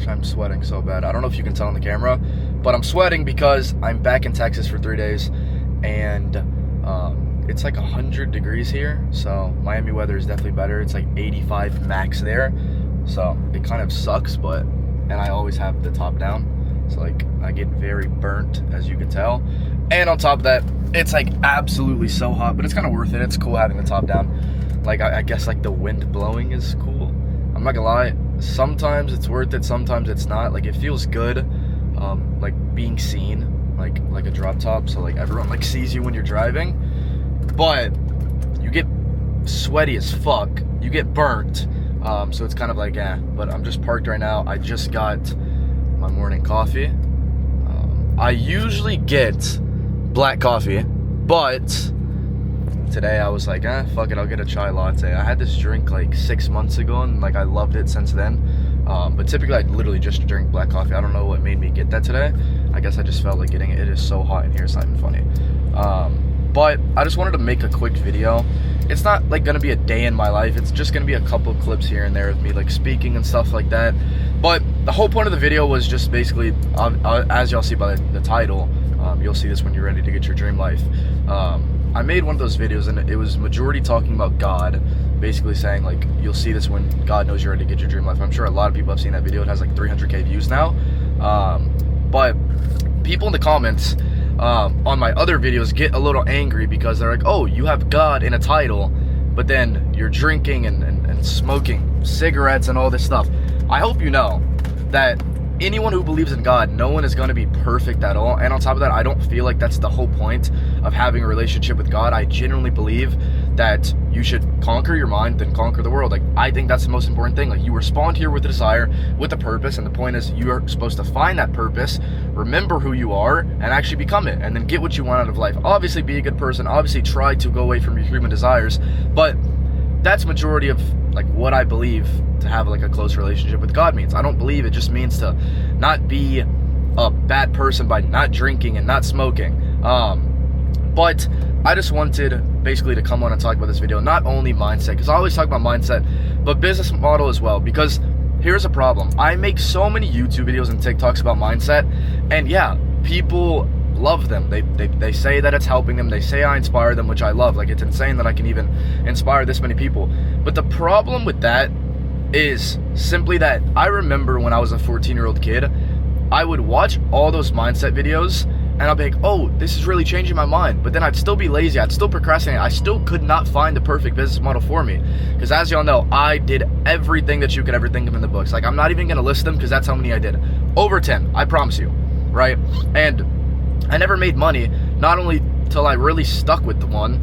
gosh, I'm sweating so bad. I don't know if you can tell on the camera, but I'm sweating because I'm back in Texas for 3 days, and it's like 100 degrees here, so Miami weather is definitely better. It's like 85 max there, so it kind of sucks, and I always have the top down, so like I get very burnt, as you can tell. And on top of that, it's like absolutely so hot, but it's kind of worth it. It's cool having the top down. Like I guess like the wind blowing is cool. I'm not gonna lie, sometimes it's worth it, sometimes it's not. Like it feels good, like being seen, like a drop top, so like everyone like sees you when you're driving. But you get sweaty as fuck, you get burnt, so it's kind of like but I'm just parked right now. I just got my morning coffee. I usually get black coffee, but today I was like, fuck it, I'll get a chai latte. I had this drink like 6 months ago, and like I loved it since then, but typically I literally just drink black coffee. I don't know what made me get that today. I guess I just felt like getting it. It is so hot in here, it's not even funny. But I just wanted to make a quick video. It's not like gonna be a day in my life. It's just gonna be a couple clips here and there of me like speaking and stuff like that. But the whole point of the video was just basically, as y'all see by the title, you'll see this when you're ready to get your dream life. I made one of those videos, and it was majority talking about God, basically saying like, you'll see this when God knows you're ready to get your dream life. I'm sure a lot of people have seen that video. It has like 300K views now. But people in the comments on my other videos get a little angry because they're like, oh, you have God in a title, but then you're drinking and smoking cigarettes and all this stuff. I hope you know that anyone who believes in God, no one is going to be perfect at all. And on top of that, I don't feel like that's the whole point of having a relationship with God. I genuinely believe that you should conquer your mind, then conquer the world. Like, I think that's the most important thing. Like, you respond here with a desire, with a purpose, and the point is you are supposed to find that purpose, remember who you are, and actually become it, and then get what you want out of life. Obviously, be a good person. Obviously, try to go away from your human desires, but that's majority of like what I believe to have like a close relationship with God means. I don't believe it just means to not be a bad person by not drinking and not smoking. But I just wanted basically to come on and talk about this video, not only mindset, because I always talk about mindset, but business model as well, because here's a problem. I make so many YouTube videos and TikToks about mindset, and yeah, people love them. They say that it's helping them. They say I inspire them, which I love. Like, it's insane that I can even inspire this many people. But the problem with that is simply that I remember when I was a 14-year-old kid, I would watch all those mindset videos, and I'd be like, oh, this is really changing my mind. But then I'd still be lazy. I'd still procrastinate. I still could not find the perfect business model for me. Because as y'all know, I did everything that you could ever think of in the books. Like, I'm not even going to list them because that's how many I did. Over 10, I promise you, right? And I never made money, not only till I really stuck with the one,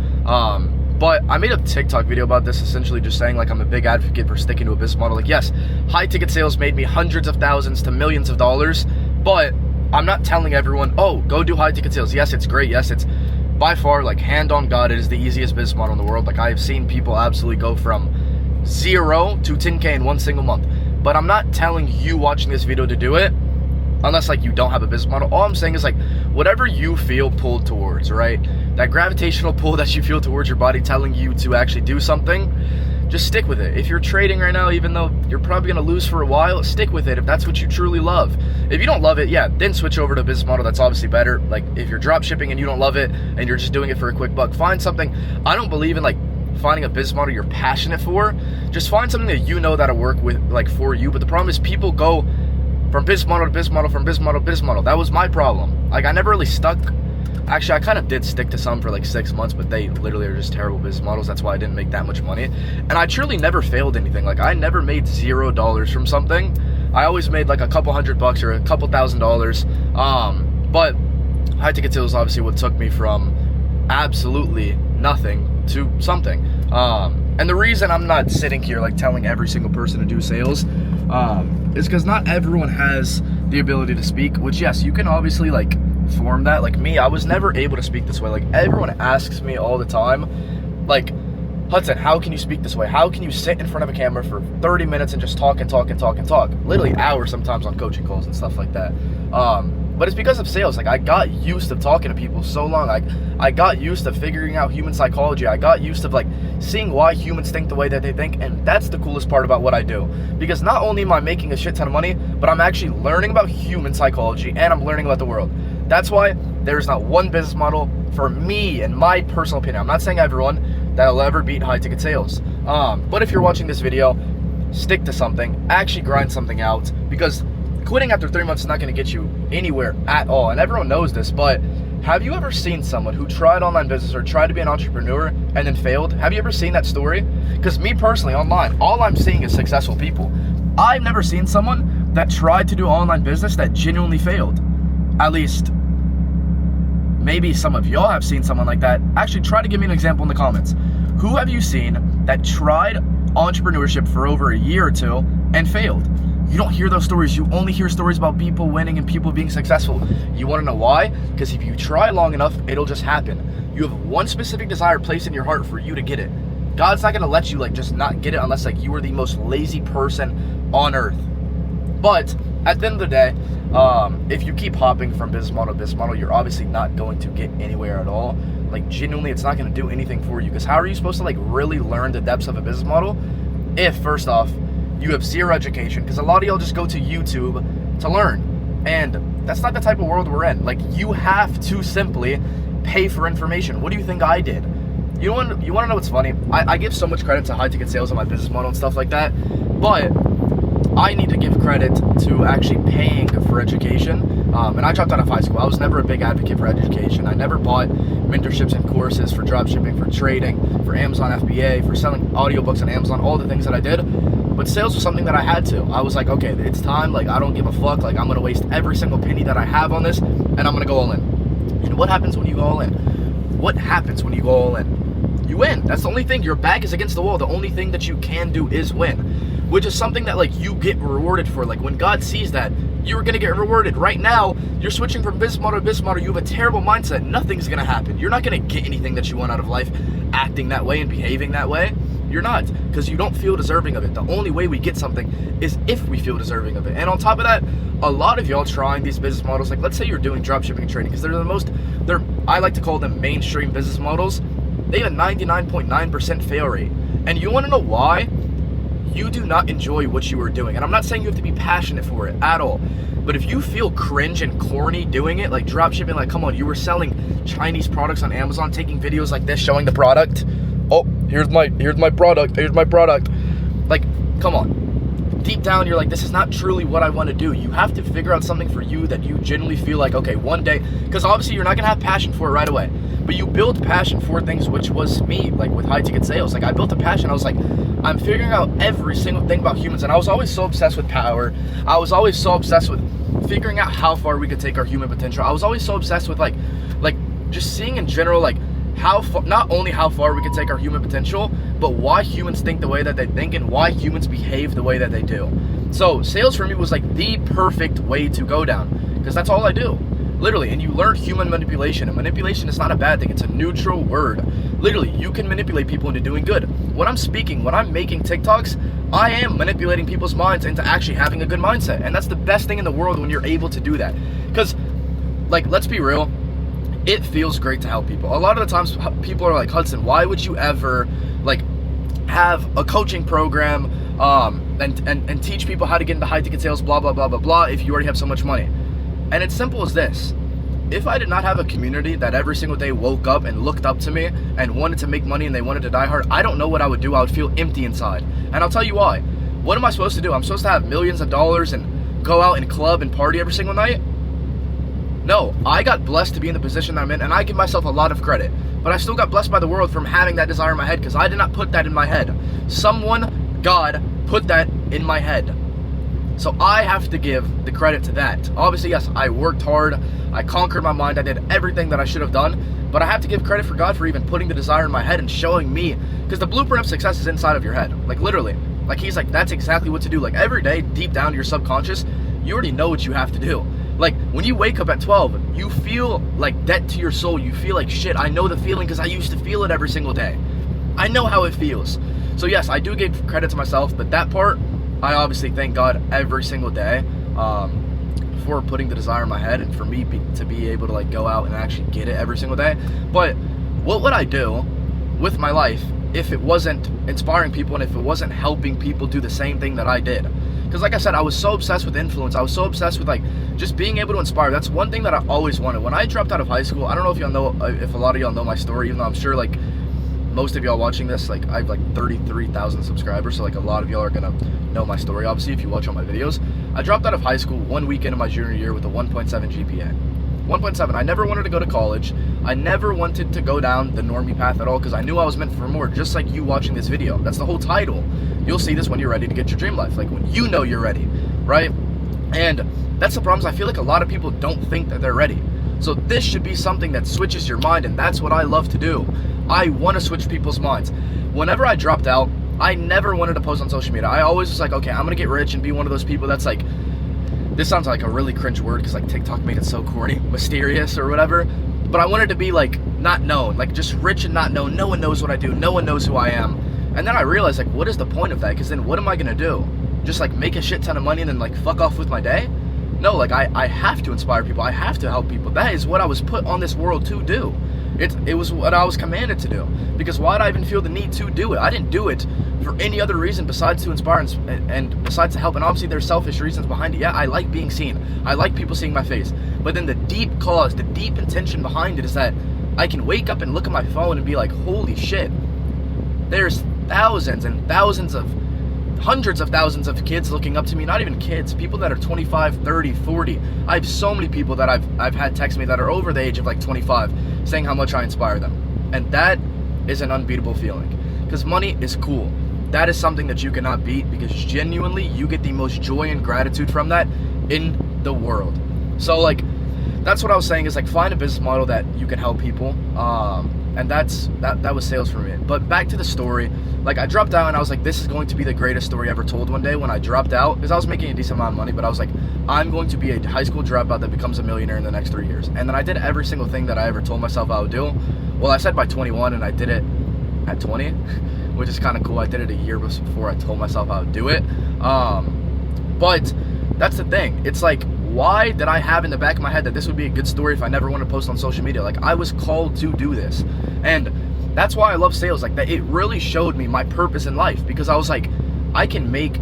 but I made a TikTok video about this, essentially just saying like I'm a big advocate for sticking to a business model. Like, yes, high ticket sales made me hundreds of thousands to millions of dollars, but I'm not telling everyone, oh, go do high ticket sales. Yes, it's great. Yes, it's by far, like, hand on God, it is the easiest business model in the world. Like, I have seen people absolutely go from 0 to 10K in one single month. But I'm not telling you watching this video to do it unless like you don't have a business model. All I'm saying is like, whatever you feel pulled towards, right? That gravitational pull that you feel towards your body telling you to actually do something, just stick with it. If you're trading right now, even though you're probably gonna lose for a while, stick with it if that's what you truly love. If you don't love it, yeah, then switch over to a business model that's obviously better. Like, if you're drop shipping and you don't love it and you're just doing it for a quick buck, find something. I don't believe in like finding a business model you're passionate for. Just find something that you know that'll work with, like, for you. But the problem is people go from business model to business model, from business model to business model. That was my problem. Like, I never really stuck. Actually, I kind of did stick to some for like 6 months, but they literally are just terrible business models. That's why I didn't make that much money. And I truly never failed anything. Like, I never made $0 from something. I always made like a couple $100 or a couple $1,000. But high ticket sales is obviously what took me from absolutely nothing to something. And the reason I'm not sitting here like telling every single person to do sales is because not everyone has the ability to speak, which, yes, you can obviously like form that. Like me, I was never able to speak this way. Like, everyone asks me all the time, like, Hudson, how can you speak this way? How can you sit in front of a camera for 30 minutes and just talk and talk and talk and talk? Literally hours sometimes on coaching calls and stuff like that. But it's because of sales. Like, I got used to talking to people so long. Like, I got used to figuring out human psychology. I got used to, like, seeing why humans think the way that they think. And that's the coolest part about what I do. Because not only am I making a shit ton of money, but I'm actually learning about human psychology and I'm learning about the world. That's why there's not one business model for me, in my personal opinion. I'm not saying everyone that'll ever beat high ticket sales. But if you're watching this video, stick to something, actually grind something out, because quitting after 3 months is not going to get you anywhere at all. And everyone knows this, but have you ever seen someone who tried online business or tried to be an entrepreneur and then failed? Have you ever seen that story? Because me personally, online, all I'm seeing is successful people. I've never seen someone that tried to do online business that genuinely failed. At least, maybe some of y'all have seen someone like that. Actually, try to give me an example in the comments. Who have you seen that tried entrepreneurship for over a year or two and failed? You don't hear those stories. You only hear stories about people winning and people being successful. You want to know why? Because if you try long enough, it'll just happen. You have one specific desire placed in your heart for you to get it. God's not going to let you, like, just not get it unless, like, you are the most lazy person on earth. But at the end of the day, if you keep hopping from business model to business model, you're obviously not going to get anywhere at all. Like, genuinely, it's not going to do anything for you. Because how are you supposed to, like, really learn the depths of a business model if, first off, you have zero education? Because a lot of y'all just go to YouTube to learn, and that's not the type of world we're in. Like, you have to simply pay for information. What do you think I did? You want to know what's funny? I give so much credit to high ticket sales on my business model and stuff like that, but I need to give credit to actually paying for education. And I dropped out of high school. I was never a big advocate for education. I never bought mentorships and courses for dropshipping, for trading, for Amazon FBA, for selling audiobooks on Amazon, all the things that I did. But sales was something that I had to. I was like, okay, it's time. Like, I don't give a fuck. Like, I'm going to waste every single penny that I have on this, and I'm going to go all in. And what happens when you go all in? What happens when you go all in? You win. That's the only thing. Your back is against the wall. The only thing that you can do is win, which is something that, like, you get rewarded for. Like, when God sees that, you're going to get rewarded. Right now, you're switching from business model to business model. You have a terrible mindset. Nothing's going to happen. You're not going to get anything that you want out of life acting that way and behaving that way. You're not, because you don't feel deserving of it. The only way we get something is if we feel deserving of it. And on top of that, a lot of y'all trying these business models, like, let's say you're doing dropshipping and trading, because I like to call them mainstream business models. They have a 99.9% fail rate. And you want to know why? You do not enjoy what you are doing. And I'm not saying you have to be passionate for it at all. But if you feel cringe and corny doing it, like dropshipping, like, come on, you were selling Chinese products on Amazon, taking videos like this, showing the product. Oh, here's my product. Like, come on. Deep down, you're like, this is not truly what I want to do. You have to figure out something for you that you genuinely feel like, okay, one day, because obviously you're not going to have passion for it right away, but you build passion for things, which was me, like with high ticket sales. Like, I built a passion. I was like, I'm figuring out every single thing about humans, and I was always so obsessed with power. I was always so obsessed with figuring out how far we could take our human potential. I was always so obsessed with, like just seeing in general, like, not only how far we can take our human potential, but why humans think the way that they think and why humans behave the way that they do. So sales for me was like the perfect way to go down, because that's all I do, literally. And you learn human manipulation, and manipulation is not a bad thing. It's a neutral word. Literally, you can manipulate people into doing good. When I'm speaking, when I'm making TikToks, I am manipulating people's minds into actually having a good mindset. And that's the best thing in the world when you're able to do that. Because, like, let's be real, it feels great to help people. A lot of the times people are like, Hudson, why would you ever, like, have a coaching program and teach people how to get into high ticket sales, blah, blah, blah, blah, blah, if you already have so much money? And it's simple as this. If I did not have a community that every single day woke up and looked up to me and wanted to make money and they wanted to die hard, I don't know what I would do. I would feel empty inside. And I'll tell you why. What am I supposed to do? I'm supposed to have millions of dollars and go out and club and party every single night? No, I got blessed to be in the position that I'm in, and I give myself a lot of credit. But I still got blessed by the world from having that desire in my head, because I did not put that in my head. Someone, God, put that in my head. So I have to give the credit to that. Obviously, yes, I worked hard. I conquered my mind. I did everything that I should have done. But I have to give credit for God for even putting the desire in my head and showing me. Because the blueprint of success is inside of your head. Like, literally. Like, he's like, that's exactly what to do. Like, every day, deep down to your subconscious, you already know what you have to do. Like, when you wake up at 12, you feel like debt to your soul. You feel like, shit, I know the feeling because I used to feel it every single day. I know how it feels. So yes, I do give credit to myself, but that part, I obviously thank God every single day for putting the desire in my head and for me to be able to like go out and actually get it every single day. But what would I do with my life if it wasn't inspiring people and if it wasn't helping people do the same thing that I did? Because like I said, I was so obsessed with influence. I was so obsessed with like just being able to inspire. That's one thing that I always wanted. When I dropped out of high school, I don't know if y'all know, if a lot of y'all know my story, even though I'm sure like most of y'all watching this, like I have like 33,000 subscribers, so like a lot of y'all are gonna know my story obviously if you watch all my videos. I dropped out of high school one weekend of my junior year with a 1.7 GPA. 1.7. I never wanted to go to college. I never wanted to go down the normie path at all because I knew I was meant for more, just like you watching this video. That's the whole title. You'll see this when you're ready to get your dream life, like when you know you're ready, right? And that's the problem, is I feel like a lot of people don't think that they're ready. So this should be something that switches your mind, and that's what I love to do. I want to switch people's minds. Whenever I dropped out, I never wanted to post on social media. I always was like, okay, I'm gonna get rich and be one of those people that's like, this sounds like a really cringe word because like TikTok made it so corny, mysterious or whatever, but I wanted to be like not known, like just rich and not known. No one knows what I do, no one knows who I am. And then I realized, like, what is the point of that? Because then what am I gonna do? Just like make a shit ton of money and then like fuck off with my day? No, like I have to inspire people. I have to help people. That is what I was put on this world to do. It was what I was commanded to do. Because why did I even feel the need to do it? I didn't do it for any other reason besides to inspire and besides to help. And obviously there's selfish reasons behind it. Yeah, I like being seen. I like people seeing my face. But then the deep cause, the deep intention behind it is that I can wake up and look at my phone and be like, holy shit, there's thousands and thousands of, hundreds of thousands of kids looking up to me. Not even kids, people that are 25, 30, 40. I have so many people that I've had text me that are over the age of like 25 saying how much I inspire them. And that is an unbeatable feeling. Because money is cool. That is something that you cannot beat, because genuinely you get the most joy and gratitude from that in the world. So like, that's what I was saying, is like find a business model that you can help people. And that was sales for me. But back to the story, like I dropped out and I was like, this is going to be the greatest story ever told one day when I dropped out, because I was making a decent amount of money, but I was like, I'm going to be a high school dropout that becomes a millionaire in the next 3 years. And then I did every single thing that I ever told myself I would do. Well, I said by 21 and I did it at 20, which is kind of cool. I did it a year before I told myself I would do it. But that's the thing. It's like, why did I have in the back of my head that this would be a good story if I never want to post on social media? Like, I was called to do this. And that's why I love sales. Like, that it really showed me my purpose in life, because I was like, I can make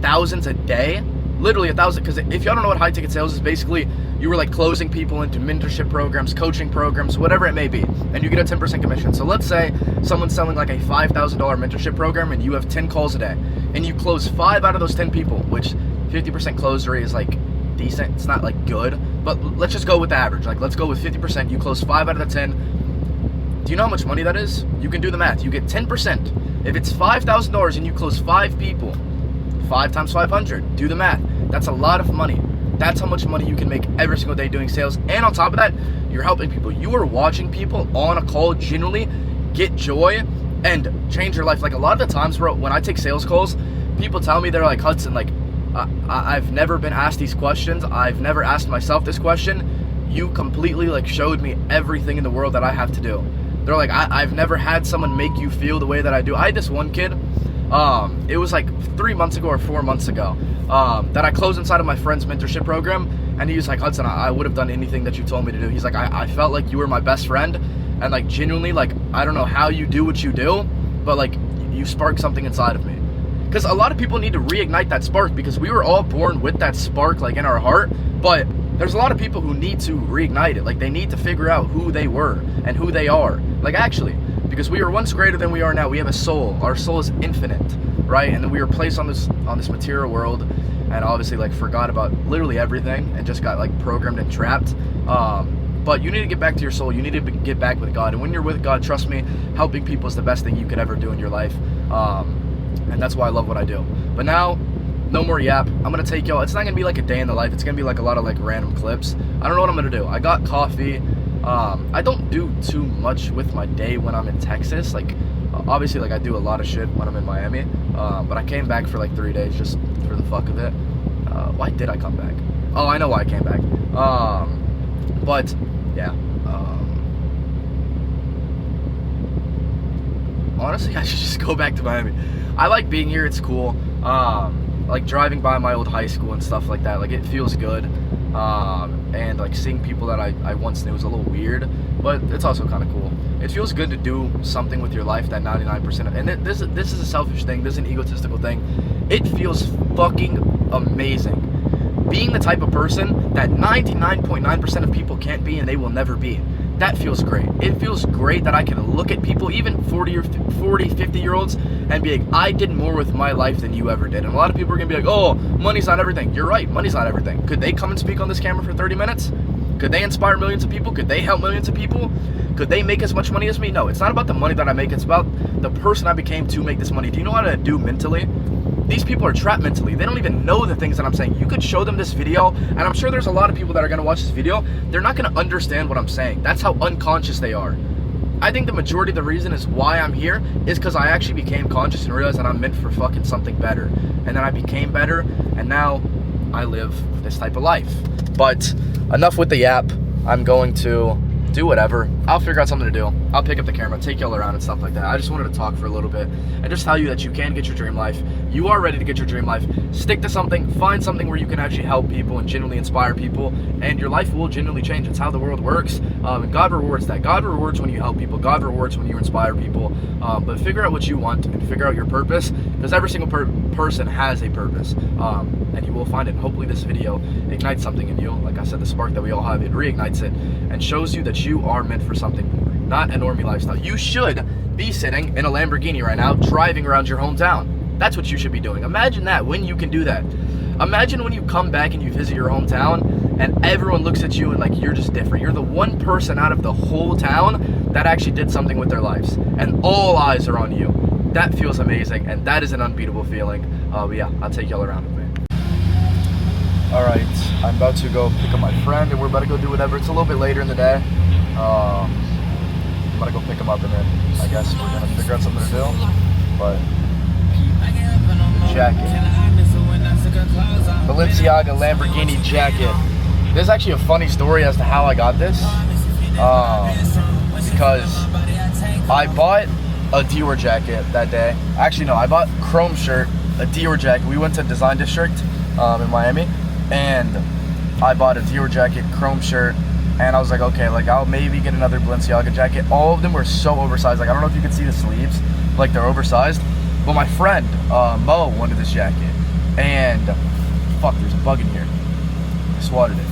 thousands a day, literally 1,000. Because if y'all don't know what high ticket sales is, basically you were like closing people into mentorship programs, coaching programs, whatever it may be, and you get a 10% commission. So let's say someone's selling like a $5,000 mentorship program and you have 10 calls a day and you close 5 out of those 10 people, which 50% close rate is like decent. It's not like good, but let's just go with the average. Like, let's go with 50%. You close 5 out of the 10. Do you know how much money that is? You can do the math. You get 10%. If it's $5,000 and you close 5 people, 5 times 500, do the math. That's a lot of money. That's how much money you can make every single day doing sales. And on top of that, you're helping people. You are watching people on a call genuinely get joy and change your life. Like, a lot of the times, bro, when I take sales calls, people tell me, they're like, Hudson, like, I've never been asked these questions. I've never asked myself this question. You completely like showed me everything in the world that I have to do. They're like, I've never had someone make you feel the way that I do. I had this one kid, it was like 3 months ago or 4 months ago, that I closed inside of my friend's mentorship program. And he was like, Hudson, I would have done anything that you told me to do. He's like, I felt like you were my best friend. And like, genuinely, like, I don't know how you do what you do, but like, you sparked something inside of me. Because a lot of people need to reignite that spark, because we were all born with that spark like in our heart, but there's a lot of people who need to reignite it. Like, they need to figure out who they were and who they are. Like, actually, because we were once greater than we are now. We have a soul. Our soul is infinite, right? And then we were placed on this material world, and obviously like forgot about literally everything and just got like programmed and trapped. But you need to get back to your soul. You need to get back with God. And when you're with God, trust me, helping people is the best thing you could ever do in your life. And that's why I love what I do. But now, no more yap. I'm gonna take y'all. It's not gonna be like a day in the life. It's gonna be like a lot of like random clips. I don't know what I'm gonna do. I got coffee. I don't do too much with my day when I'm in Texas. Like, obviously, like I do a lot of shit when I'm in Miami. But I came back for like 3 days just for the fuck of it. Why did I come back? Oh, I know why I came back. But yeah. Honestly, I should just go back to Miami. I like being here. It's cool. Like driving by my old high school and stuff like that. Like, it feels good. and like seeing people that I once knew was a little weird, but it's also kind of cool. It feels good to do something with your life that 99% of, and this is a selfish thing, this is an egotistical thing. It feels fucking amazing being the type of person that 99.9% of people can't be and they will never be. That feels great. It feels great that I can look at people, even 40 or 40, 50-year-olds, and be like, I did more with my life than you ever did. And a lot of people are going to be like, oh, money's not everything. You're right, money's not everything. Could they come and speak on this camera for 30 minutes? Could they inspire millions of people? Could they help millions of people? Could they make as much money as me? No, it's not about the money that I make. It's about the person I became to make this money. Do you know what I do mentally? These people are trapped mentally. They don't even know the things that I'm saying. You could show them this video, and I'm sure there's a lot of people that are going to watch this video. They're not going to understand what I'm saying. That's how unconscious they are. I think the majority of the reason is why I'm here is because I actually became conscious and realized that I'm meant for fucking something better. And then I became better, and now I live this type of life. But enough with the yap. I'm going to do whatever. I'll figure out something to do. I'll pick up the camera, take y'all around and stuff like that. I just wanted to talk for a little bit and just tell you that you can get your dream life. You are ready to get your dream life. Stick to something, find something where you can actually help people and genuinely inspire people, and your life will genuinely change. It's how the world works, and God rewards that. God rewards when you help people. God rewards when you inspire people. But figure out what you want and figure out your purpose, because every single person has a purpose, and you will find it. Hopefully this video ignites something in you. Like I said, the spark that we all have, it reignites it and shows you that you are meant for something more, not a normie lifestyle. You should be sitting in a Lamborghini right now, driving around your hometown. That's what you should be doing. Imagine that, when you can do that. Imagine when you come back and you visit your hometown and everyone looks at you and like you're just different. You're the one person out of the whole town that actually did something with their lives, and all eyes are on you. That feels amazing, and that is an unbeatable feeling. But yeah, I'll take y'all around with me. Alright, I'm about to go pick up my friend and we're about to go do whatever. It's a little bit later in the day. I'm about to go pick him up and then I guess we're going to figure out something to do. But, jacket. Balenciaga Lamborghini jacket. There's actually a funny story as to how I got this. Because I bought a Dior jacket that day. Actually, no, I bought Chrome shirt, a Dior jacket. We went to Design District in Miami. And I bought a Dior jacket, Chrome shirt, and I was like, okay, like I'll maybe get another Balenciaga jacket. All of them were so oversized. Like I don't know if you can see the sleeves, like they're oversized. But my friend Mo wanted this jacket, and fuck, there's a bug in here. I swatted it,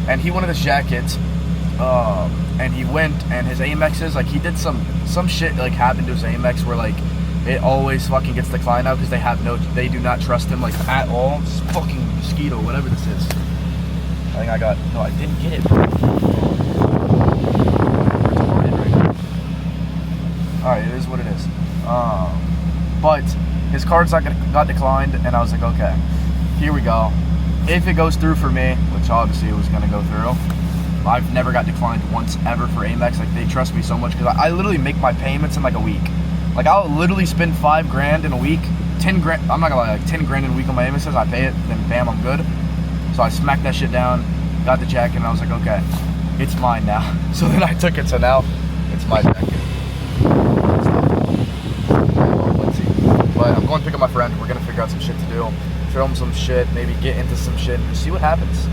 and he wanted this jacket. And he went, and his Amexes, like he did some shit like happened to his Amex where like it always fucking gets declined out because they do not trust him like at all. This fucking mosquito, whatever this is. I think I got, no, I didn't get it. Alright, it is what it is. But his cards got declined, and I was like, okay, here we go. If it goes through for me, which obviously it was gonna go through, I've never got declined once ever for Amex. Like they trust me so much because I literally make my payments in like a week. Like I'll literally spend $5,000 in a week, 10 grand. I'm not gonna lie, like 10 grand in a week on my Amexes. I pay it, then bam, I'm good. So I smacked that shit down, got the jacket, and I was like, okay, it's mine now. So then I took it. So now it's my jacket. Let's see. But I'm going to pick up my friend. We're gonna figure out some shit to do, film some shit, maybe get into some shit, and just see what happens.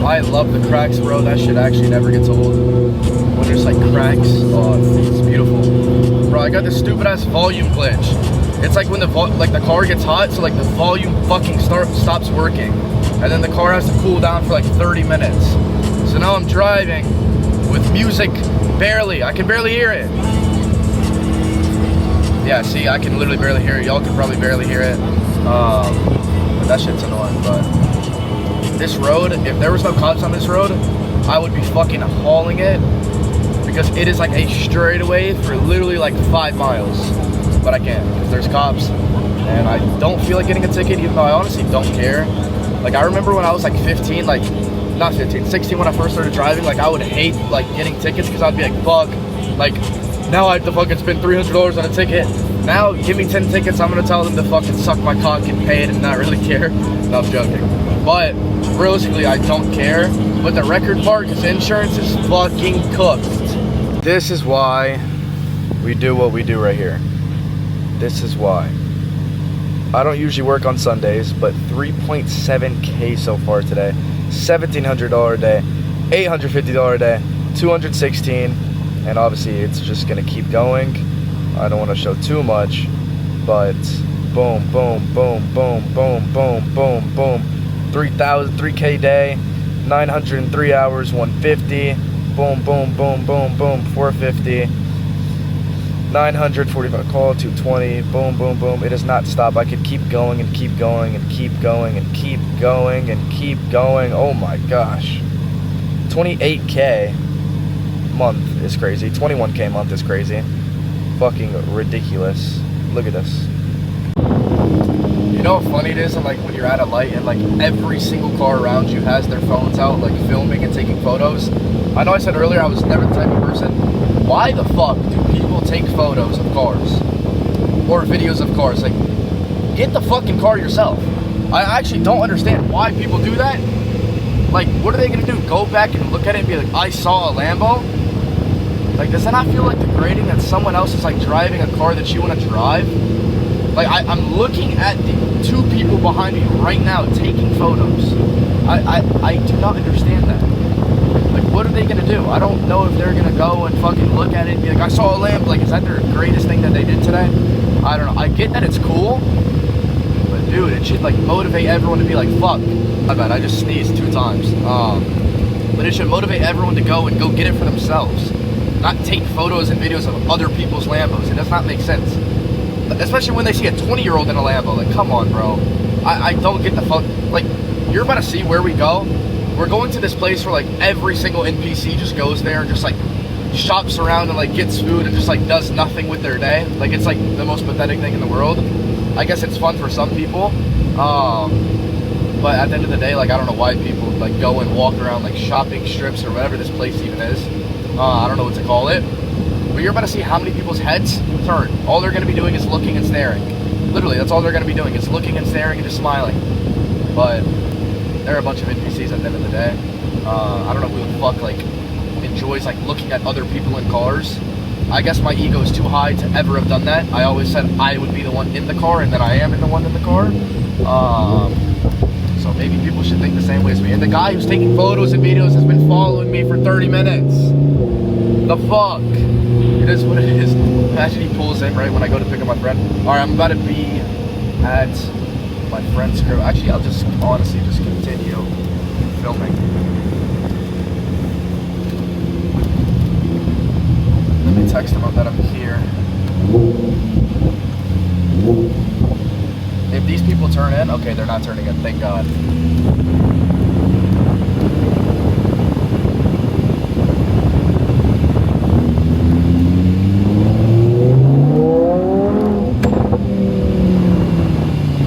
I love the cracks, bro. That shit actually never gets old. When there's like cracks, oh, it's beautiful. Bro, I got this stupid ass volume glitch. It's like when the car gets hot, so like the volume fucking stops working, and then the car has to cool down for like 30 minutes. So now I'm driving with music barely. I can barely hear it. Yeah, see, I can literally barely hear it. Y'all can probably barely hear it. But that shit's annoying. But this road, if there was no cops on this road, I would be fucking hauling it, because it is like a straightaway for literally like 5 miles. But I can't, because there's cops, and I don't feel like getting a ticket, even though I honestly don't care. Like, I remember when I was like 15, like, not 15, 16 when I first started driving, like, I would hate like getting tickets, because I'd be like, fuck, like, now I have to fucking spend $300 on a ticket. Now, give me 10 tickets, I'm gonna tell them to fucking suck my cock and pay it and not really care. No, I'm joking. But realistically, I don't care. But the record part is insurance is fucking cooked. This is why we do what we do right here. This is why. I don't usually work on Sundays, but 3.7K so far today. $1,700 a day, $850 a day, 216, and obviously it's just gonna keep going. I don't want to show too much, but boom, boom, boom, boom, boom, boom, boom, boom. 3K day, 903 hours, 150. Boom, boom, boom, boom, boom, 450. 945 call, 220. Boom, boom, boom. It does not stop. I could keep going and keep going and keep going and keep going and keep going. Oh my gosh. 28K month is crazy. 21K month is crazy. Fucking ridiculous. Look at this. You know how funny it is, and like when you're at a light and like every single car around you has their phones out, like filming and taking photos. I know I said earlier I was never the type of person. Why the fuck do people take photos of cars or videos of cars? Like, get the fucking car yourself. I actually don't understand why people do that. Like, what are they gonna do? Go back and look at it and be like, I saw a Lambo? Like, does that not feel like degrading that someone else is like driving a car that you want to drive? Like, I'm looking at the 2 people behind me right now taking photos. I do not understand that. Like, what are they gonna do? I don't know if they're gonna go and fucking look at it and be like, I saw a lamp. Like, is that their greatest thing that they did today? I don't know. I get that it's cool, but dude, it should like motivate everyone to be like, fuck. My bad, I just sneezed 2 times. But it should motivate everyone to go and go get it for themselves. Not take photos and videos of other people's Lambos. It does not make sense. Especially when they see a 20-year-old in a Lambo. Like, come on, bro. I don't get the fuck. Like, you're about to see where we go. We're going to this place where, like, every single NPC just goes there and just, like, shops around and, like, gets food and just, like, does nothing with their day. Like, it's, like, the most pathetic thing in the world. I guess it's fun for some people. But at the end of the day, like, I don't know why people, like, go and walk around, like, shopping strips or whatever this place even is. I don't know what to call it. But you're about to see how many people's heads turn. All they're going to be doing is looking and staring. Literally, that's all they're going to be doing is looking and staring and just smiling. But they're a bunch of NPCs at the end of the day. I don't know who the fuck, like, enjoys, like, looking at other people in cars. I guess my ego is too high to ever have done that. I always said I would be the one in the car, and then I am the one in the car. So maybe people should think the same way as me. And the guy who's taking photos and videos has been following me for 30 minutes. The fuck? It is what it is. Imagine he pulls in right when I go to pick up my friend. Alright, I'm about to be at my friend's crib. Actually, I'll just honestly just continue filming. Let me text him that I'm here. If these people turn in, okay, they're not turning in, thank God.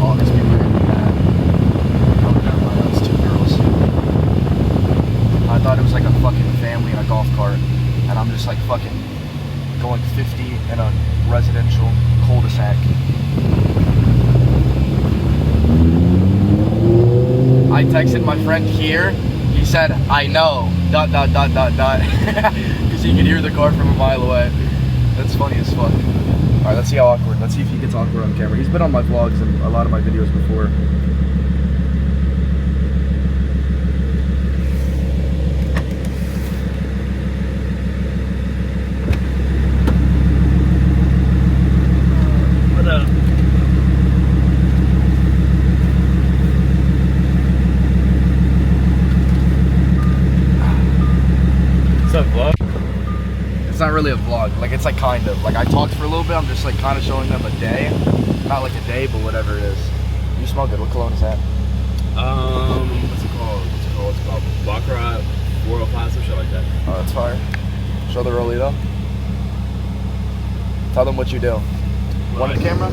All these people are gonna be mad. Oh, never mind, that's 2 girls. I thought it was like a fucking family in a golf cart, and I'm just like fucking going 50 in a residential cul-de-sac. I texted my friend here. He said, I know, ... because he could hear the car from a mile away. That's funny as fuck. Alright, let's see how awkward. Let's see if he gets awkward on camera. He's been on my vlogs and a lot of my videos before. What up? What's up, vlog? It's not really a vlog. Like it's like kind of like I talked for a little bit. I'm just like kind of showing them a day, not like a day, but whatever it is. You smell good. What cologne is that? What's it called? It's called Baccarat 405, some shit like that. Oh, that's fire. Show the Rolito. Tell them what you do. One the camera.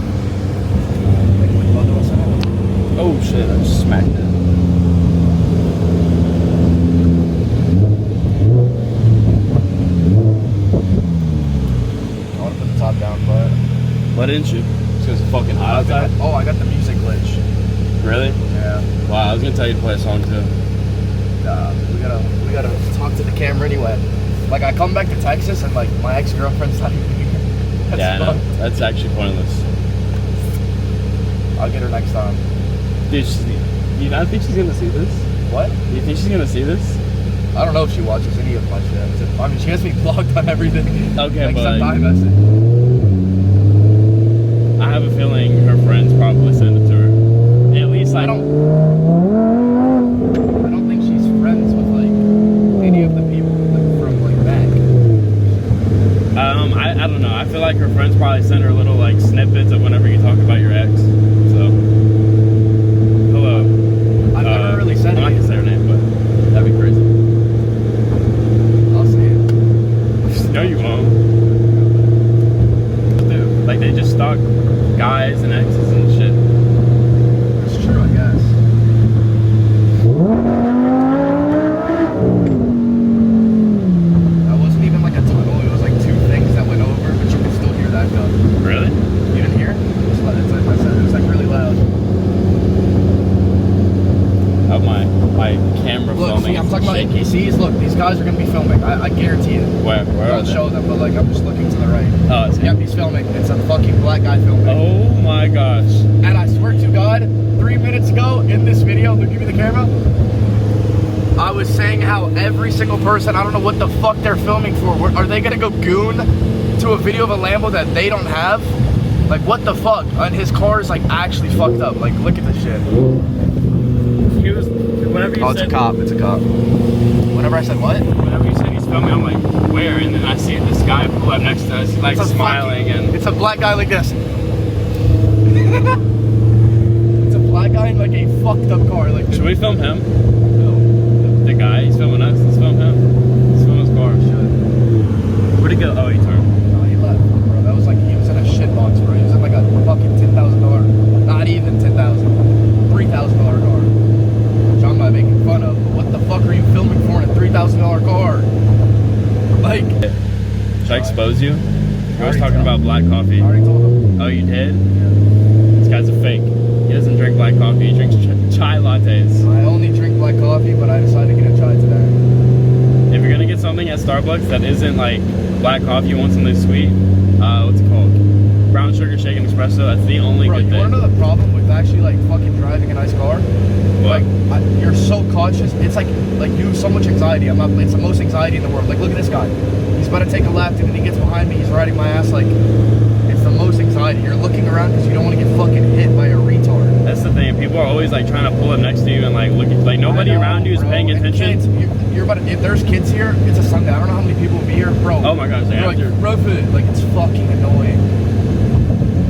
Oh shit! I just smacked it. I want to put the top down, but Why didn't you? Because it's fucking hot outside. Oh, I got the music glitch. Really? Yeah. Wow, I was gonna tell you to play a song too. We gotta talk to the camera anyway. Like I come back to Texas and like my ex-girlfriend's not even here. Yeah, I know. That's actually pointless. I'll get her next time. Dude, you not think she's gonna see this? What? Do you think she's gonna see this? I don't know if she watches any of my shit. I mean, she has me blocked on everything. Okay, but except iMessage. I have a feeling her friends probably send it to her. At least like I don't think she's friends with like any of the people like, from like back. I don't know. I feel like her friends probably send her little like snippets of whenever you talk about your ex. So hello. I've never really said I'm not it. gonna say her name, but that'd be crazy. I'll say it. No, you won't. Dude, like they just stalk guys and exes and shit. It's true, I guess. That wasn't even like a tunnel. It was like two things that went over, but you could still hear that go. Really? You didn't hear? It's like, I said, it was like really loud. Oh my camera Look, filming. see, I'm talking about shaky. AKCs. Look, these guys are gonna be filming. I guarantee it. Where are Don't they? show them, but like I'm just looking to the right. Oh, it's Yep, he's filming. It's a fucking black guy filming. Oh my gosh. And I swear to God, 3 minutes ago in this video, they'll give me the camera. I was saying how every single person, I don't know what the fuck they're filming for. Are they gonna go goon to a video of a Lambo that they don't have? Like what the fuck? And his car is like actually fucked up. Like look at this shit. He was whenever you Oh, said it's a cop. It's a cop. Whenever I said what? whenever you said he's filming, I'm like, where? And then I see this guy pull up next to us, like It's a smiling and It's a black guy like this. It's a black guy in like a fucked up car. Like should we film him? No. The guy, he's filming us. Let's film him. Let's film his car. Where'd he go? Oh, he turned. No, he left, bro. That was like he was in a shit box, bro. He was in like a fucking $10,000, not even $10,000, $3,000 car. Which I'm not making fun of. But what the fuck are you filming for in a $3,000 car? Like, Should I expose you? I was already talking told about black coffee. I already told him. Oh, you did? Yeah. This guy's a fake. He doesn't drink black coffee. He drinks chai lattes. I only drink black coffee, but I decided to get a chai today. If you're gonna get something at Starbucks that isn't like black coffee, you want something sweet. What's it called? Brown sugar shaken espresso. That's the only Bro, good you thing. wanna know the problem with actually like fucking driving a nice car? What? Like, you're so cautious. It's like you have so much anxiety. It's the most anxiety in the world. Like, look at this guy. He's about to take a left, and then he gets behind me. He's riding my ass. Like, it's the most anxiety. You're looking around because you don't want to get fucking hit by a retard. That's the thing. People are always like trying to pull up next to you and like look at like nobody I know, around you is bro. paying And attention. kids, you're about to, if there's kids here, it's a Sunday. I don't know how many people will be here, bro. Oh my gosh, they You're have like, to. rough it. Like, it's fucking annoying.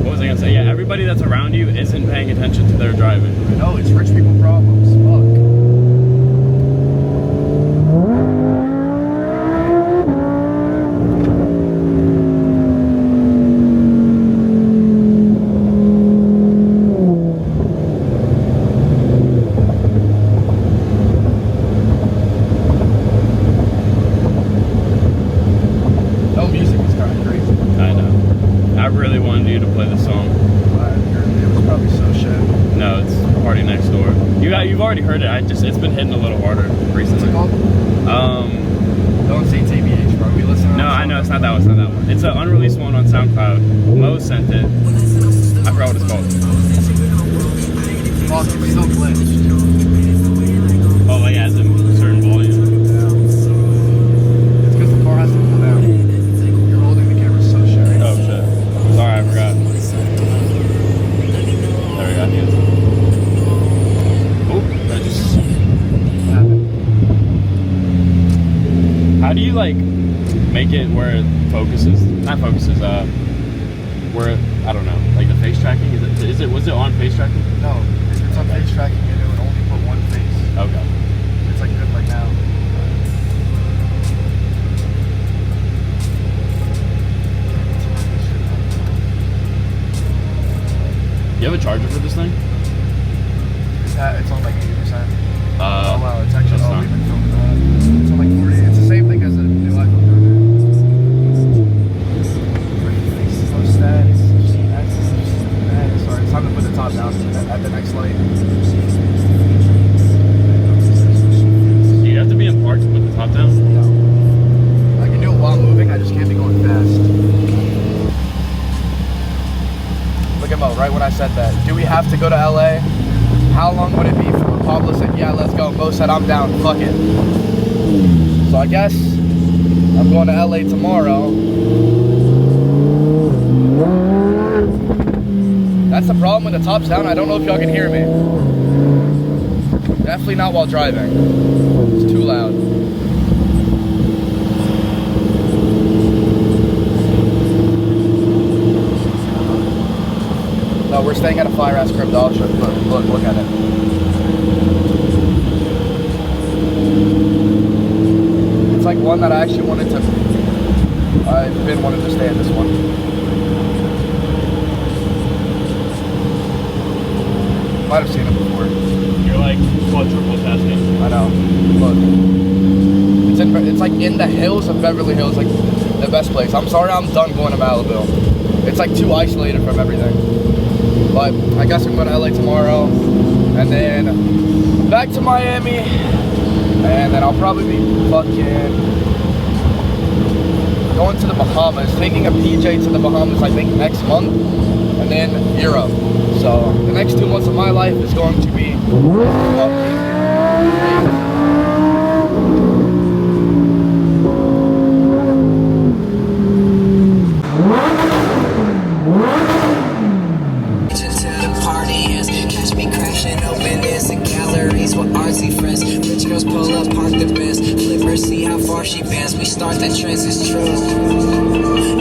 What was I gonna say? Yeah, everybody that's around you isn't paying attention to their driving. I know, it's rich people problems. Fuck. No music is kind of crazy. I know. I really wanted you to play the song. It was probably so shit. No, it's Party Next Door. You've already heard it. It's been hitting a little harder recently. What's it called? Don't say TBH, bro. We listen. No, I know it's not that one. It's not that one. It's an unreleased one on SoundCloud. Mo sent it. I forgot what it's called. Fuck, it's still glitched. Oh, like as a certain volume. It's because the car has to cool down. You're holding the camera so shit. Oh shit. Sorry, I forgot. There we go. Yes. Oh, that just. How do you like make it where it focuses, not focuses, where, I don't know, like the face tracking, was it on face tracking? No, if it's on face tracking, it would only put one face. Okay. It's like good like now. You have a charger for this thing? It's on like 80%. Oh wow, it's actually, that's we've been filming that. It's on like 40. It's the same thing as a new iPhone. Slow stats. Sorry, it's time to put the top down at the next light. Do you have to be in park to put the top down? No. I can do it while moving, I just can't be going fast. Look at Mo, right when I said that. Do we have to go to LA? How long would it be for Pablo said, yeah, let's go. Mo said, I'm down, fuck it. So I guess I'm going to LA tomorrow. That's the problem when the top's down. I don't know if y'all can hear me. Definitely not while driving. It's too loud. No, we're staying at a fire ass crib. I'll show you. Look at it. It's like one that I actually wanted to. I've been wanting to stay in this one. Might have seen it before. You're like quadruple testing. I know. Look. It's like in the hills of Beverly Hills, like the best place. I'm sorry I'm done going to Malibu. It's like too isolated from everything. But I guess I'm going to LA tomorrow. And then back to Miami. And then I'll probably be fucking going to the Bahamas. Taking a PJ to the Bahamas, I think, next month. And then Europe. So the next 2 months of my life is going to be fucking she bands, we start the trends, it's true.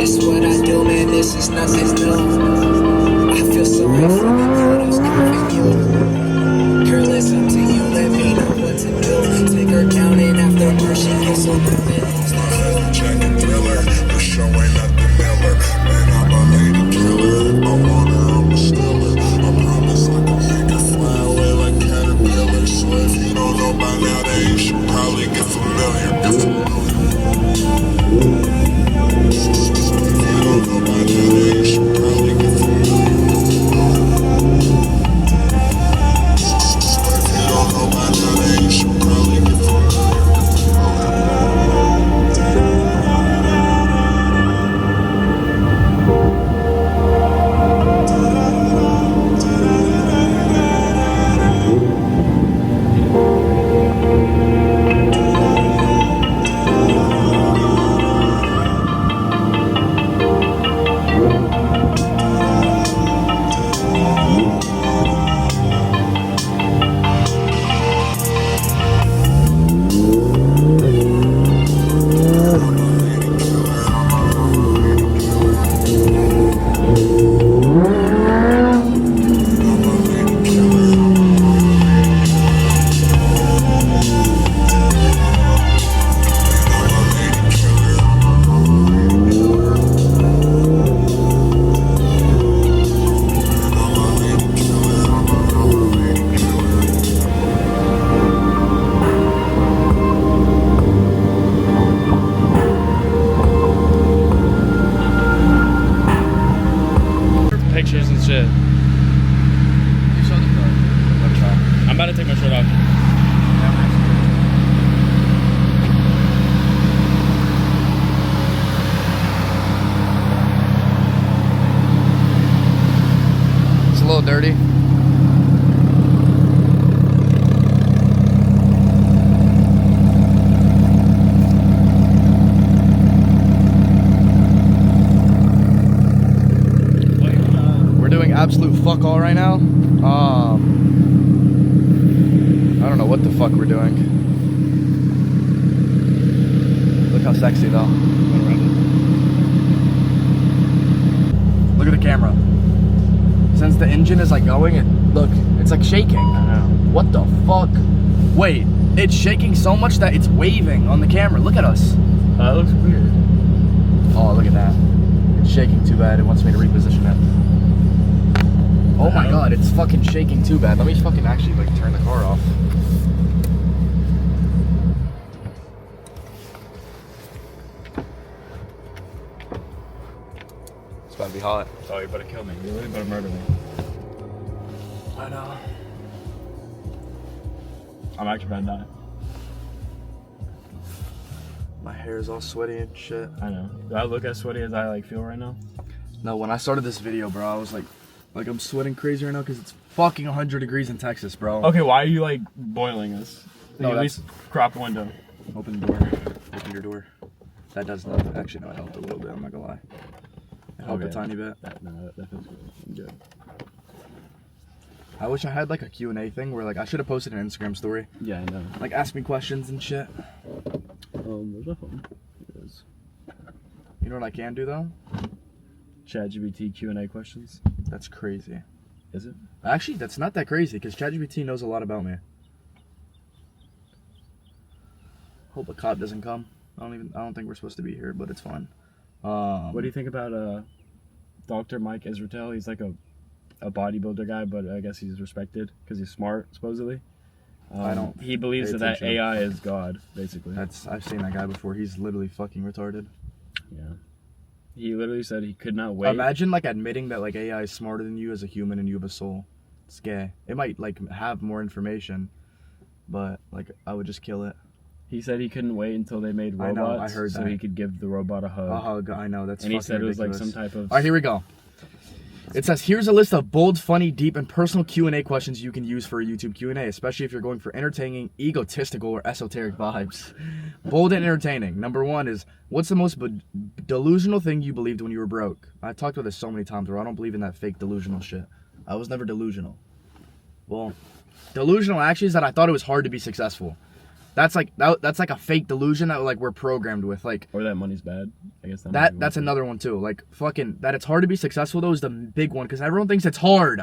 It's what I do, man, this is nothing new. I feel sorry for the girls covering you. Girl, it's up to you, let me know what to do. Take her down and after her, she gets so nothing. Jack and Thriller, the show ain't nothing Miller. Man, I'm a lady killer. I want her, I'm a stealer. I promise I can make her fly away like caterpillars. So if you don't know by now, then you should probably get familiar. Pictures and shit. You showed them I'm about to take my shirt off. It's a little dirty. Absolute fuck all right now. I don't know what the fuck we're doing. Look how sexy though. Look at the camera. Since the engine is like going, look, it's like shaking. I know. What the fuck? Wait, it's shaking so much that it's waving on the camera. Look at us. That looks weird. Oh, look at that. It's shaking too bad. It wants me to reposition it. Oh my god, it's fucking shaking too bad. Let me fucking actually like turn the car off. It's about to be hot. Oh, you're about to kill me. You're really about to murder me. I know. I'm actually about to die. My hair is all sweaty and shit. I know. Do I look as sweaty as I like feel right now? No, when I started this video, bro, I was like I'm sweating crazy right now because it's fucking 100 degrees in Texas, bro. Okay, why are you like boiling us? No, At least crop the window. Open the door. Open your door. That does not actually no, it helped a little bit. I'm not gonna lie. It helped a tiny bit. That feels good. I'm good. I wish I had like a Q&A thing where like I should have posted an Instagram story. Yeah, I know. Like ask me questions and shit. Where's my phone? Here it is. You know what I can do though? ChatGPT Q&A questions. That's crazy. Is it? Actually, that's not that crazy because ChatGPT knows a lot about me. Hope a cop doesn't come. I don't think we're supposed to be here, but it's fine. What do you think about Dr. Mike Israel? He's like a bodybuilder guy, but I guess he's respected because he's smart, supposedly. I don't He believes pay that attention. AI is God, basically. I've seen that guy before. He's literally fucking retarded. Yeah. He literally said he could not wait. Imagine like admitting that like AI is smarter than you as a human and you have a soul. It's gay. It might like have more information, but like I would just kill it. He said he couldn't wait until they made robots. I know, I heard so that. he could give the robot a hug. A hug. I know that's. And he fucking said it was like ridiculous. some type of. All right, here we go. It says, here's a list of bold, funny, deep, and personal Q&A questions you can use for a YouTube Q&A, especially if you're going for entertaining, egotistical, or esoteric vibes. Bold and entertaining. Number 1 is, what's the most delusional thing you believed when you were broke? I've talked about this so many times where I don't believe in that fake delusional shit. I was never delusional. Well, delusional actually is that I thought it was hard to be successful. That's like a fake delusion that like we're programmed with. Like, or that money's bad. I guess that's another one too. Like fucking that it's hard to be successful though is the big one because everyone thinks it's hard.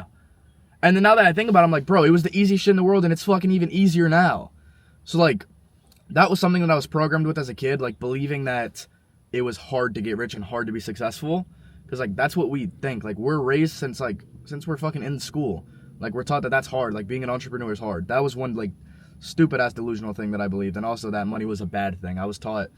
And then now that I think about it, I'm like, bro, it was the easiest shit in the world and it's fucking even easier now. So like that was something that I was programmed with as a kid, like believing that it was hard to get rich and hard to be successful. Because like that's what we think. Like we're raised since we're fucking in school. Like we're taught that that's hard. Like being an entrepreneur is hard. That was one like stupid ass delusional thing that I believed, and also that money was a bad thing. I was taught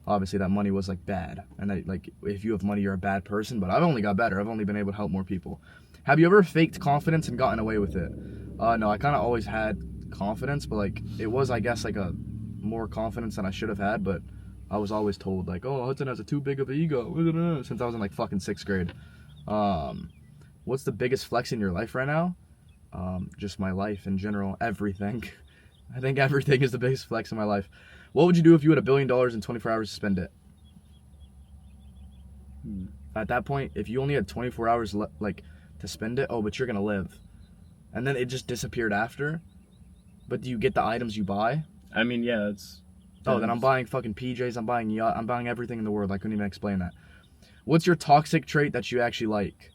obviously that money was like bad, and that like if you have money you're a bad person, but I've only got better. I've only been able to help more people. Have you ever faked confidence and gotten away with it? No, I kind of always had confidence, but like it was I guess like a more confidence than I should have had, but I was always told like, oh, Hudson has a too big of an ego since I was in like fucking 6th grade. What's the biggest flex in your life right now? Just my life in general, everything. I think everything is the biggest flex in my life. What would you do if you had $1 billion in 24 hours to spend it? At that point, if you only had 24 hours to spend it, but you're gonna live, and then it just disappeared after. But do you get the items you buy? I mean, yeah, it's. Oh, then I'm buying fucking PJs. I'm buying yacht. I'm buying everything in the world. I couldn't even explain that. What's your toxic trait that you actually like?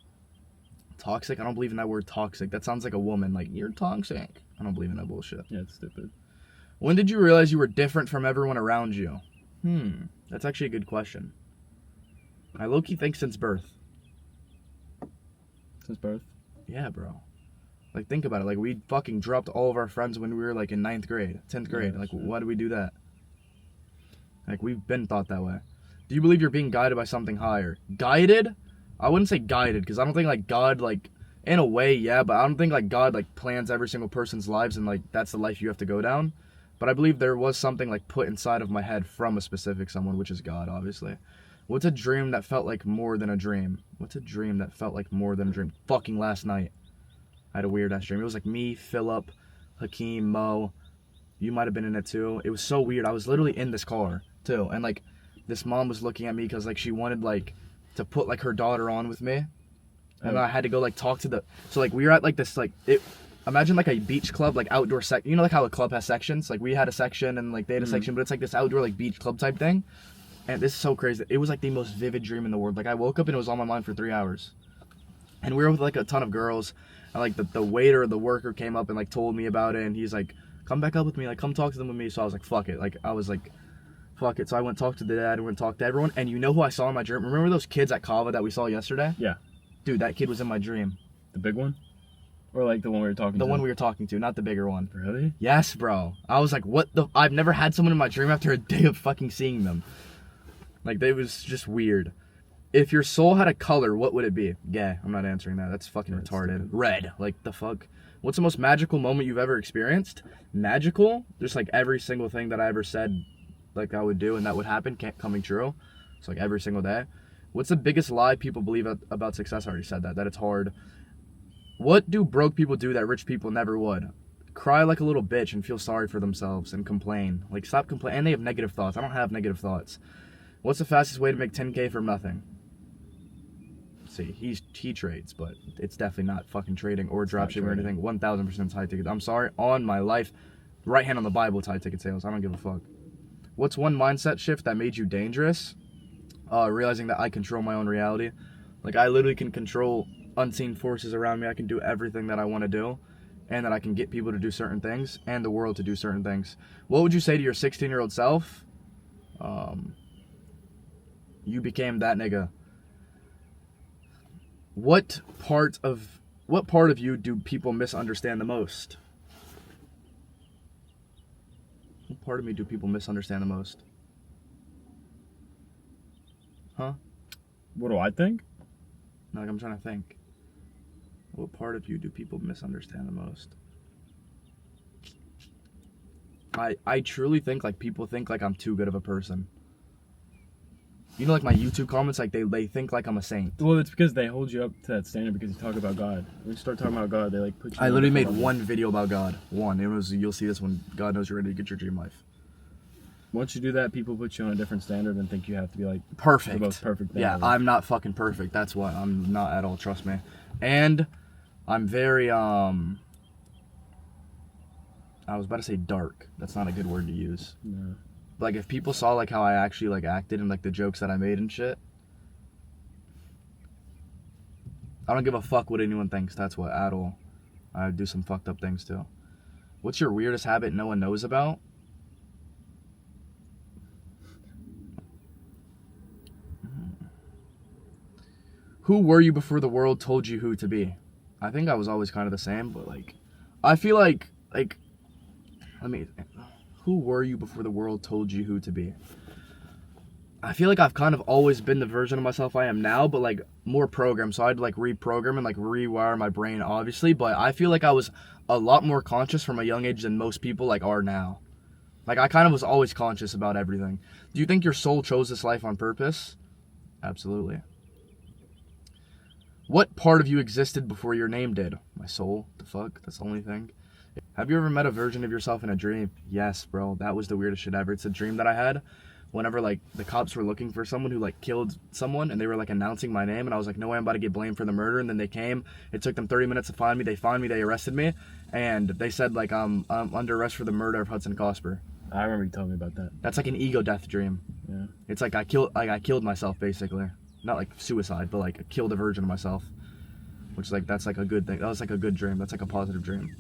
Toxic? I don't believe in that word toxic. That sounds like a woman. Like, you're toxic. I don't believe in that bullshit. Yeah, it's stupid. When did you realize you were different from everyone around you? That's actually a good question. I low-key think since birth. Since birth? Yeah, bro. Like, think about it. Like, we fucking dropped all of our friends when we were, like, in 9th grade, 10th grade. Yeah, like, sure. why did we do that? Like, we've been taught that way. Do you believe you're being guided by something higher? Guided? I wouldn't say guided, because I don't think, like, God, like, in a way, yeah, but I don't think, like, God, like, plans every single person's lives and, like, that's the life you have to go down. But I believe there was something, like, put inside of my head from a specific someone, which is God, obviously. What's a dream that felt like more than a dream? What's a dream that felt like more than a dream? Fucking last night. I had a weird-ass dream. It was, like, me, Philip, Hakeem, Mo. You might have been in it, too. It was so weird. I was literally in this car, too. And, like, this mom was looking at me because, like, she wanted, like, to put, like, her daughter on with me. And I had to go, like, talk to the... So, like, we were at, like, this, like... Imagine, like, a beach club, like, outdoor You know, like, how a club has sections? Like, we had a section and, like, they had a section. But it's, like, this outdoor, like, beach club type thing. and this is so crazy. It was like the most vivid dream in the world. Like I woke up and it was on my mind for 3 hours. And we were with like a ton of girls. And like the waiter or the worker came up and like told me about it. And he's like, come back up with me. Like come talk to them with me. So I was like, fuck it. Like I was like, fuck it. So I went and talked to the dad and went and talked to everyone. And you know who I saw in my dream? Remember those kids at Kava that we saw yesterday? Yeah. Dude, that kid was in my dream. The big one? Or like the one we were talking to? The one we were talking to, not the bigger one. Really? Yes, bro. I was like, what the? I've never had someone in my dream after a day of fucking seeing them. Like, it was just weird. If your soul had a color, what would it be? Yeah, I'm not answering that. That's fucking retarded. Stupid. Red. Like, the fuck? What's the most magical moment you've ever experienced? Magical? Just like every single thing that I ever said, like I would do and that would happen, coming true. It's like every single day. What's the biggest lie people believe about success? I already said that it's hard. What do broke people do that rich people never would? Cry like a little bitch and feel sorry for themselves and complain. Like, stop complaining. And they have negative thoughts. I don't have negative thoughts. What's the fastest way to make 10K from nothing? See, he trades, but it's definitely not fucking trading or dropshipping or anything. 1000% high ticket. I'm sorry, on my life, right hand on the Bible, it's high ticket sales. I don't give a fuck. What's one mindset shift that made you dangerous? Realizing that I control my own reality. Like, I literally can control unseen forces around me. I can do everything that I want to do, and that I can get people to do certain things and the world to do certain things. What would you say to your 16-year-old self? You became that nigga. What part of you do people misunderstand the most? What part of me do people misunderstand the most? Huh? What do I think? No, like, I'm trying to think. What part of you do people misunderstand the most? I truly think like people think like I'm too good of a person. You know, like my YouTube comments, like they think like I'm a saint. Well, it's because they hold you up to that standard because you talk about God. When you start talking about God, they like put you. I literally made one video about God. One. It was, you'll see this when God knows you're ready to get your dream life. Once you do that, people put you on a different standard and think you have to be like Perfect. the most perfect thing Yeah, ever. I'm not fucking perfect. That's what I'm not at all. Trust me. And I'm very I was about to say dark. That's not a good word to use. No. Like, if people saw like how I actually like acted and like the jokes that I made and shit, I don't give a fuck what anyone thinks. That's what, at all. I do some fucked up things too. What's your weirdest habit no one knows about? Who were you before the world told you who to be? I think I was always kind of the same, but like, I feel like, who were you before the world told you who to be? I feel like I've kind of always been the version of myself I am now, but like more programmed. So I'd like reprogram and like rewire my brain, obviously. But I feel like I was a lot more conscious from a young age than most people like are now. Like, I kind of was always conscious about everything. Do you think your soul chose this life on purpose? Absolutely. What part of you existed before your name did? My soul. The fuck? That's the only thing. Have you ever met a version of yourself in a dream? Yes, bro. That was the weirdest shit ever. It's a dream that I had whenever, like, the cops were looking for someone who, like, killed someone, and they were, like, announcing my name, and I was like, no way, I'm about to get blamed for the murder. And then they came. It took them 30 minutes to find me. They found me. They arrested me. And they said, like, I'm under arrest for the murder of Hudson Cosper. I remember you telling me about that. That's like an ego death dream. Yeah. It's like I killed myself, basically. Not like suicide, but like I killed a version of myself. Which is like, that's like a good thing. That was like a good dream. That's like a positive dream.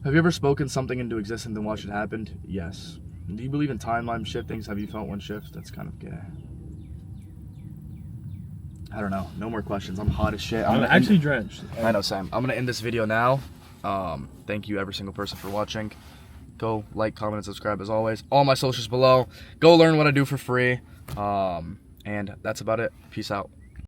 Have you ever spoken something into existence and watched it happen? Yes. Do you believe in timeline shiftings? Have you felt one shift? That's kind of gay. I don't know. No more questions. I'm hot as shit. I'm actually drenched. I know, Sam. I'm gonna end this video now. Thank you every single person for watching. Go like, comment, and subscribe as always. All my socials below. Go learn what I do for free. And that's about it. Peace out.